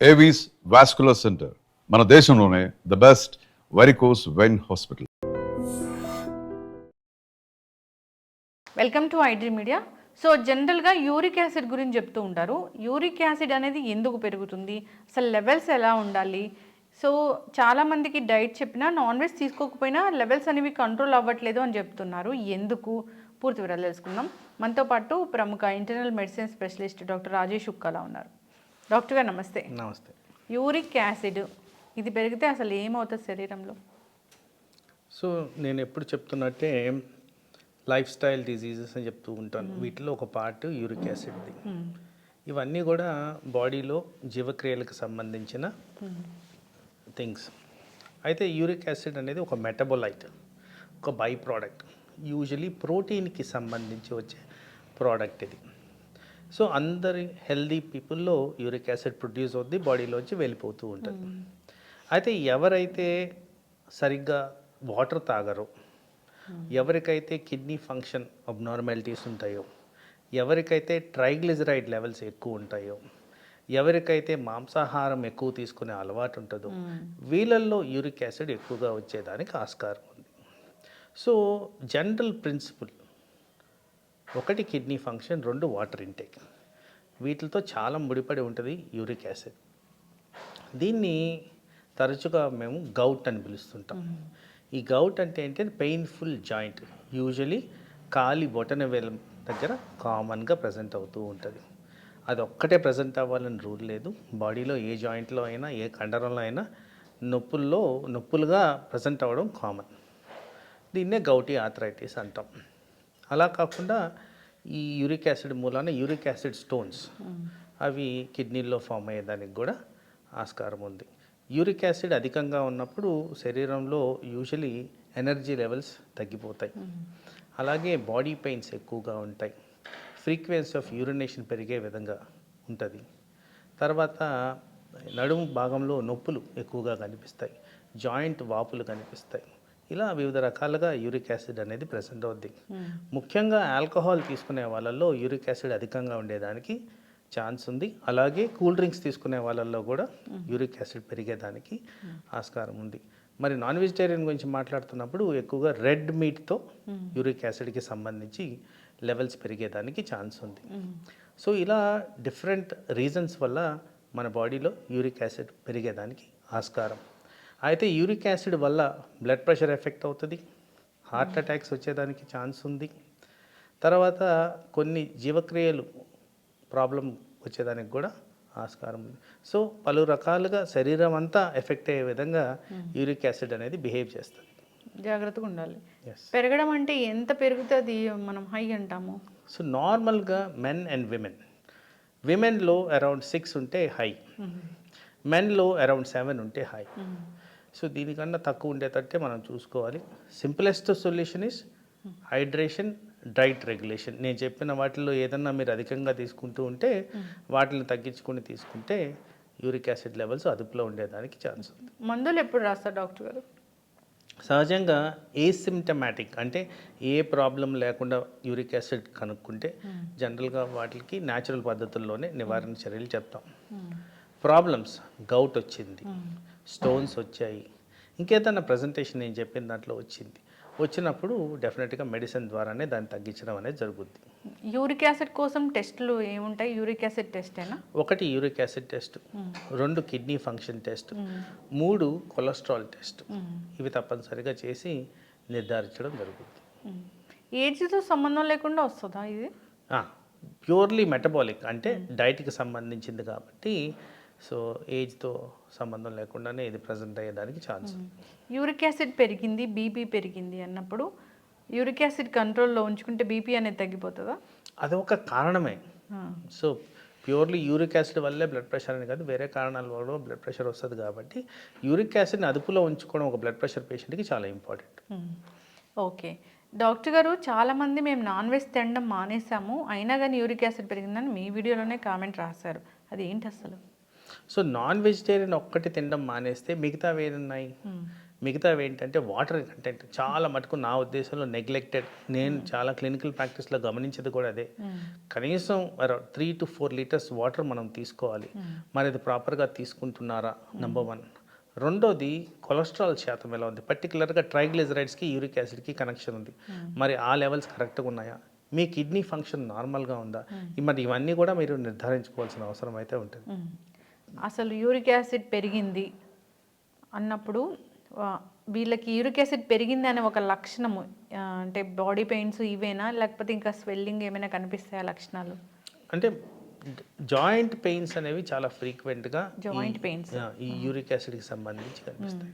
Avis vascular centre మన దేశంలోనే the best varicose vein hospital. Welcome to iDream media. So జనరల్గా uric acid గురించి చెప్తూ ఉంటారు. యూరిక్ యాసిడ్ అనేది ఎందుకు పెరుగుతుంది, అసలు లెవెల్స్ ఎలా ఉండాలి? సో చాలామందికి డైట్ చెప్పినా నాన్ వెజ్ తీసుకోకపోయినా లెవెల్స్ అనేవి కంట్రోల్ అవ్వట్లేదు అని చెప్తున్నారు. ఎందుకు పూర్తి వివరాలు తెలుసుకుందాం. మనతో పాటు ప్రముఖ internal medicine specialist doctor Rajesh Ukkala ఉన్నారు. డాక్టర్ గారు నమస్తే. నమస్తే. యూరిక్ యాసిడ్ ఇది పెరిగితే అసలు ఏమవుతుంది శరీరంలో? సో నేను ఎప్పుడు చెప్తున్నట్టే లైఫ్ స్టైల్ డిజీజెస్ అని చెప్తూ ఉంటాను. వీటిలో ఒక పార్ట్ యూరిక్ యాసిడ్ది. ఇవన్నీ కూడా బాడీలో జీవక్రియలకు సంబంధించిన థింగ్స్. అయితే యూరిక్ యాసిడ్ అనేది ఒక మెటబోలైట్, ఒక బై ప్రోడక్ట్, యూజువలీ ప్రోటీన్కి సంబంధించి వచ్చే ప్రోడక్ట్ ఇది. సో అందరి హెల్దీ పీపుల్లో యూరిక్ యాసిడ్ ప్రొడ్యూస్ అవుద్ది, బాడీలోంచి వెళ్ళిపోతూ ఉంటుంది. అయితే ఎవరైతే సరిగ్గా వాటర్ తాగరో, ఎవరికైతే కిడ్నీ ఫంక్షన్ అబ్నార్మాలిటీస్ ఉంటాయో, ఎవరికైతే ట్రైగ్లిజరైడ్ లెవెల్స్ ఎక్కువ ఉంటాయో, ఎవరికైతే మాంసాహారం ఎక్కువ తీసుకునే అలవాటు ఉంటుందో, వీళ్ళల్లో యూరిక్ యాసిడ్ ఎక్కువగా వచ్చేదానికి ఆస్కారం ఉంది. సో జనరల్ ప్రిన్సిపల్ ఒకటి కిడ్నీ ఫంక్షన్, రెండు వాటర్ ఇంటేక్. వీటితో చాలా ముడిపడి ఉంటుంది యూరిక్ యాసిడ్. దీన్ని తరచుగా మేము గౌట్ అని పిలుస్తుంటాం. ఈ గౌట్ అంటే ఏంటంటే పెయిన్ఫుల్ జాయింట్, యూజువలీ కాలి బొటన వేలు దగ్గర కామన్గా ప్రజెంట్ అవుతూ ఉంటుంది. అది ఒక్కటే ప్రజెంట్ అవ్వాలని రూల్ లేదు. బాడీలో ఏ జాయింట్లో అయినా, ఏ కండరంలో అయినా నొప్పులుగా ప్రజెంట్ అవ్వడం కామన్. దీన్నే గౌటీ ఆర్థరైటిస్ అంటాం. అలా కాకుండా ఈ యూరిక్ యాసిడ్ మూలాన యూరిక్ యాసిడ్ స్టోన్స్ అవి కిడ్నీల్లో ఫామ్ అయ్యేదానికి కూడా ఆస్కారం ఉంది. యూరిక్ యాసిడ్ అధికంగా ఉన్నప్పుడు శరీరంలో యూజువలీ ఎనర్జీ లెవెల్స్ తగ్గిపోతాయి. అలాగే బాడీ పెయిన్స్ ఎక్కువగా ఉంటాయి. ఫ్రీక్వెన్సీ ఆఫ్ యూరినేషన్ పెరిగే విధంగా ఉంటుంది. తర్వాత నడుము భాగంలో నొప్పులు ఎక్కువగా కనిపిస్తాయి, జాయింట్ వాపులు కనిపిస్తాయి. ఇలా వివిధ రకాలుగా యూరిక్ యాసిడ్ అనేది ప్రెసెంట్ అవుద్ది. ముఖ్యంగా ఆల్కహాల్ తీసుకునే వాళ్ళల్లో యూరిక్ యాసిడ్ అధికంగా ఉండేదానికి ఛాన్స్ ఉంది. అలాగే కూల్ డ్రింక్స్ తీసుకునే వాళ్ళల్లో కూడా యూరిక్ యాసిడ్ పెరిగేదానికి ఆస్కారం ఉంది. మరి నాన్ వెజిటేరియన్ గురించి మాట్లాడుతున్నప్పుడు ఎక్కువగా రెడ్ మీట్తో యూరిక్ యాసిడ్కి సంబంధించి లెవెల్స్ పెరిగేదానికి ఛాన్స్ ఉంది. సో ఇలా డిఫరెంట్ రీజన్స్ వల్ల మన బాడీలో యూరిక్ యాసిడ్ పెరిగేదానికి ఆస్కారం. అయితే యూరిక్ యాసిడ్ వల్ల బ్లడ్ ప్రెషర్ ఎఫెక్ట్ అవుతుంది, హార్ట్ అటాక్స్ వచ్చేదానికి ఛాన్స్ ఉంది. తర్వాత కొన్ని జీవక్రియలు ప్రాబ్లం వచ్చేదానికి కూడా ఆస్కారం ఉంది. సో పలు రకాలుగా శరీరం అంతా ఎఫెక్ట్ అయ్యే విధంగా యూరిక్ యాసిడ్ అనేది బిహేవ్ చేస్తుంది. జాగ్రత్తగా ఉండాలి. పెరగడం అంటే ఎంత పెరుగుతుంది మనం హై అంటాము? సో నార్మల్గా మెన్ అండ్ విమెన్లో అరౌండ్ 6 ఉంటే హై, మెన్లో అరౌండ్ 7 ఉంటే హై. సో దీనికన్నా తక్కువ ఉండేటట్టే మనం చూసుకోవాలి. Simplest solution is hydration, diet regulation. నేను చెప్పిన వాటిల్లో ఏదన్నా మీరు అధికంగా తీసుకుంటూ ఉంటే వాటిని తగ్గించుకొని తీసుకుంటే యూరిక్ యాసిడ్ లెవెల్స్ అదుపులో ఉండేదానికి ఛాన్స్ ఉంది. మందులు ఎప్పుడు రాస్తారు డాక్టర్ గారు? సహజంగా ఏసిమ్టమాటిక్ అంటే ఏ ప్రాబ్లం లేకుండా యూరిక్ యాసిడ్ కనుక్కుంటే జనరల్గా వాటికి న్యాచురల్ పద్ధతుల్లోనే నివారణ చర్యలు చెప్తాం. ప్రాబ్లమ్స్ గౌట్ వచ్చింది, స్టోన్స్ వచ్చాయి, ఇంకేదన్నా ప్రజెంటేషన్ నేను చెప్పిన దాంట్లో వచ్చినప్పుడు డెఫినెట్గా మెడిసిన్ ద్వారానే దాన్ని తగ్గించడం అనేది జరుగుద్ది. యూరిక్ యాసిడ్ కోసం టెస్టులు ఏముంటాయి? యూరిక్ యాసిడ్ టెస్టేనా? ఒకటి uric acid test, 2 kidney function test, 3 cholesterol test. ఇవి తప్పనిసరిగా చేసి నిర్ధారించడం జరుగుతుంది. ఏజ్తో సంబంధం లేకుండా వస్తుందా ఇది? ప్యూర్లీ మెటబాలిక్ అంటే డైట్కి సంబంధించింది కాబట్టి సో ఏజ్తో సంబంధం లేకుండానే ఇది ప్రజెంట్ అయ్యేదానికి ఛాన్స్. యూరిక్ యాసిడ్ పెరిగింది, బీపీ పెరిగింది అన్నప్పుడు యూరిక్ యాసిడ్ కంట్రోల్లో ఉంచుకుంటే బీపీ అనేది తగ్గిపోతుందా? అది ఒక కారణమే. సో ప్యూర్లీ యూరిక్ యాసిడ్ వల్లే బ్లడ్ ప్రెషర్ అని కాదు, వేరే కారణాల వల్ల బ్లడ్ ప్రెషర్ వస్తుంది కాబట్టి యూరిక్ యాసిడ్ని అదుపులో ఉంచుకోవడం ఒక బ్లడ్ ప్రెషర్ పేషెంట్కి చాలా ఇంపార్టెంట్. ఓకే డాక్టర్ గారు, చాలామంది మేము నాన్ వెజ్ తినడం మానేసాము అయినా కానీ యూరిక్ యాసిడ్ పెరిగిందని మీ వీడియోలోనే కామెంట్ రాశారు. అది ఏంటి అసలు? సో నాన్ వెజిటేరియన్ ఒక్కటి తినడం మానేస్తే మిగతావి ఏమున్నాయి? మిగతావి ఏంటంటే వాటర్ కంటెంట్ చాలా మటుకు నా ఉద్దేశంలో నెగ్లెక్టెడ్. నేను చాలా క్లినికల్ ప్రాక్టీస్లో గమనించేది కూడా అదే. కనీసం 3 to 4 లీటర్స్ వాటర్ మనం తీసుకోవాలి. మరి అది ప్రాపర్గా తీసుకుంటున్నారా నెంబర్ 1. రెండోది కొలెస్ట్రాల్ శాతం ఎలా ఉంది, పర్టికులర్గా ట్రైగ్లిజరైడ్స్కి యూరిక్ యాసిడ్కి కనెక్షన్ ఉంది. మరి ఆ లెవెల్స్ కరెక్ట్గా ఉన్నాయా, మీ కిడ్నీ ఫంక్షన్ నార్మల్గా ఉందా, మరి ఇవన్నీ కూడా మీరు నిర్ధారించుకోవాల్సిన అవసరం అయితే ఉంటుంది. అసలు యూరిక్ యాసిడ్ పెరిగింది అన్నప్పుడు వీళ్ళకి యూరిక్ యాసిడ్ పెరిగింది అనే ఒక లక్షణము అంటే బాడీ పెయిన్స్ ఇవేనా, లేకపోతే ఇంకా స్వెల్లింగ్ ఏమైనా కనిపిస్తాయా లక్షణాలు? అంటే జాయింట్ పెయిన్స్ అనేవి చాలా ఫ్రీక్వెంట్గా జాయింట్ పెయిన్స్ ఈ యూరిక్ యాసిడ్కి సంబంధించి కనిపిస్తాయి.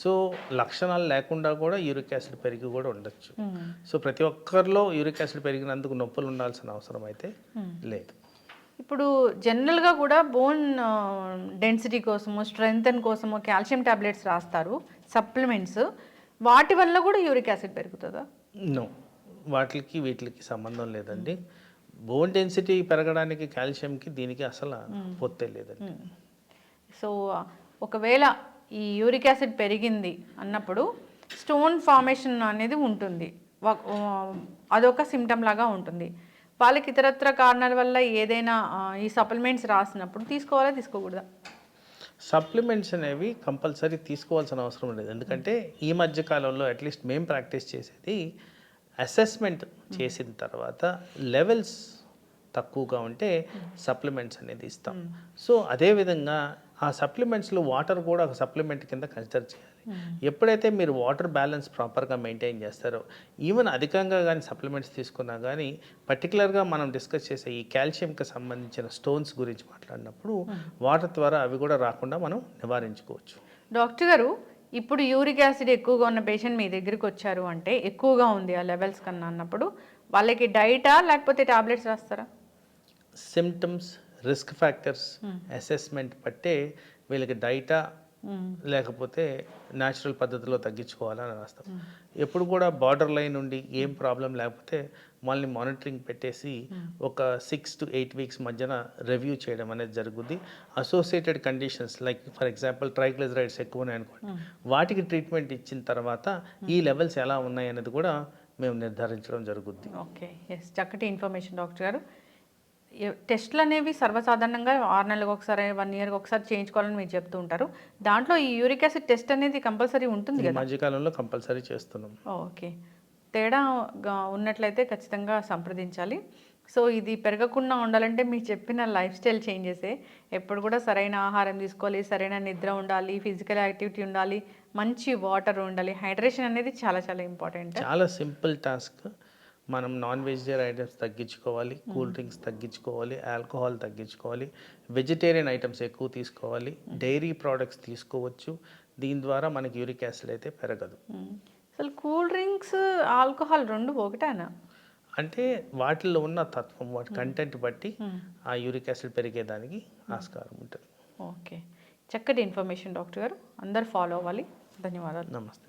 సో లక్షణాలు లేకుండా కూడా యూరిక్ యాసిడ్ పెరిగి కూడా ఉండొచ్చు. సో ప్రతి ఒక్కరిలో యూరిక్ యాసిడ్ పెరిగినందుకు నొప్పులు ఉండాల్సిన అవసరం అయితే లేదు. ఇప్పుడు జనరల్గా కూడా బోన్ డెన్సిటీ కోసము, స్ట్రెంగ్తన్ కోసము కాల్షియం టాబ్లెట్స్ రాస్తారు, సప్లిమెంట్స్. వాటి వల్ల కూడా యూరిక్ యాసిడ్ పెరుగుతుందా? నో, వీటికి సంబంధం లేదండి. బోన్ డెన్సిటీ పెరగడానికి కాల్షియంకి దీనికి అసలు పొత్తే లేదండి. సో ఒకవేళ ఈ యూరిక్ యాసిడ్ పెరిగింది అన్నప్పుడు స్టోన్ ఫార్మేషన్ అనేది ఉంటుంది, అదొక సిమ్టమ్ లాగా ఉంటుంది. వాళ్ళకి ఇతరత్ర కారణాల వల్ల ఏదైనా ఈ సప్లిమెంట్స్ రాసినప్పుడు తీసుకోవాలా తీసుకోకూడదా? సప్లిమెంట్స్ అనేవి కంపల్సరీ తీసుకోవాల్సిన అవసరం లేదు. ఎందుకంటే ఈ మధ్య కాలంలో అట్లీస్ట్ మేము ప్రాక్టీస్ చేసేది అసెస్మెంట్ చేసిన తర్వాత లెవెల్స్ తక్కువగా ఉంటే సప్లిమెంట్స్ అనేది ఇస్తాం. సో అదేవిధంగా ఆ సప్లిమెంట్స్లో వాటర్ కూడా ఒక సప్లిమెంట్ కింద కన్సిడర్ చేయాలి. ఎప్పుడైతే మీరు వాటర్ బ్యాలెన్స్ ప్రాపర్గా మెయింటైన్ చేస్తారో, ఈవెన్ అధికంగా కానీ సప్లిమెంట్స్ తీసుకున్నా కానీ, పర్టికులర్గా మనం డిస్కస్ చేసే ఈ కాల్షియంకి సంబంధించిన స్టోన్స్ గురించి మాట్లాడినప్పుడు వాటర్ ద్వారా అవి కూడా రాకుండా మనం నివారించుకోవచ్చు. డాక్టర్ గారు, ఇప్పుడు యూరిక్ యాసిడ్ ఎక్కువగా ఉన్న పేషెంట్ మీ దగ్గరికి వచ్చారు అంటే, ఎక్కువగా ఉంది ఆ లెవెల్స్ కన్నా అన్నప్పుడు, వాళ్ళకి డైటా లేకపోతే టాబ్లెట్స్ రాస్తారా? సిమ్టమ్స్, రిస్క్ ఫ్యాక్టర్స్ అసెస్మెంట్ బట్టే వీళ్ళకి డైటా లేకపోతే న్యాచురల్ పద్ధతిలో తగ్గించుకోవాలని రాస్తాం. ఎప్పుడు కూడా బార్డర్ లైన్ నుండి ఏం ప్రాబ్లం లేకపోతే మళ్ళీ మానిటరింగ్ పెట్టేసి ఒక 6 to 8 వీక్స్ మధ్యన రివ్యూ చేయడం అనేది జరుగుద్ది. Associated conditions like for example triglycerides ఎక్కువ ఉన్నాయి అనుకోండి, వాటికి ట్రీట్మెంట్ ఇచ్చిన తర్వాత ఈ లెవెల్స్ ఎలా ఉన్నాయి అనేది కూడా మేము నిర్ధారించడం జరుగుద్ది. ఓకే, ఎస్, చక్కటి ఇన్ఫర్మేషన్ డాక్టర్ గారు. టెస్ట్లు అనేవి సర్వసాధారణంగా 6 నెలలకు ఒకసారి, 1 yearకి ఒకసారి చేయించుకోవాలని మీరు చెప్తూ ఉంటారు. దాంట్లో ఈ యూరిక్ యాసిడ్ టెస్ట్ అనేది కంపల్సరీ ఉంటుంది కదా? మధ్యకాలంలో కంపల్సరీ చేస్తున్నాం. ఓకే, తేడా ఉన్నట్లయితే ఖచ్చితంగా సంప్రదించాలి. సో ఇది పెరగకుండా ఉండాలంటే మీరు చెప్పిన లైఫ్ స్టైల్ చేంజెసే. ఎప్పుడు కూడా సరైన ఆహారం తీసుకోవాలి, సరైన నిద్ర ఉండాలి, ఫిజికల్ యాక్టివిటీ ఉండాలి, మంచి వాటర్ ఉండాలి. హైడ్రేషన్ అనేది చాలా చాలా ఇంపార్టెంట్. చాలా సింపుల్ టాస్క్. మనం నాన్ వెజిటేరియన్ ఐటమ్స్ తగ్గించుకోవాలి, కూల్ డ్రింక్స్ తగ్గించుకోవాలి, ఆల్కహాల్ తగ్గించుకోవాలి, వెజిటేరియన్ ఐటమ్స్ ఎక్కువ తీసుకోవాలి, డైరీ ప్రోడక్ట్స్ తీసుకోవచ్చు. దీని ద్వారా మనకి యూరిక్ యాసిడ్ అయితే పెరగదు. అసలు కూల్ డ్రింక్స్, ఆల్కహాల్ రెండు ఒకటేనా? అంటే వాటిల్లో ఉన్న తత్వం, వాటి కంటెంట్ బట్టి ఆ యూరిక్ యాసిడ్ పెరిగేదానికి ఆస్కారం ఉంటుంది. ఓకే, చక్కటి ఇన్ఫర్మేషన్ డాక్టర్ గారు. అందరు ఫాలో అవ్వాలి. ధన్యవాదాలు. నమస్తే.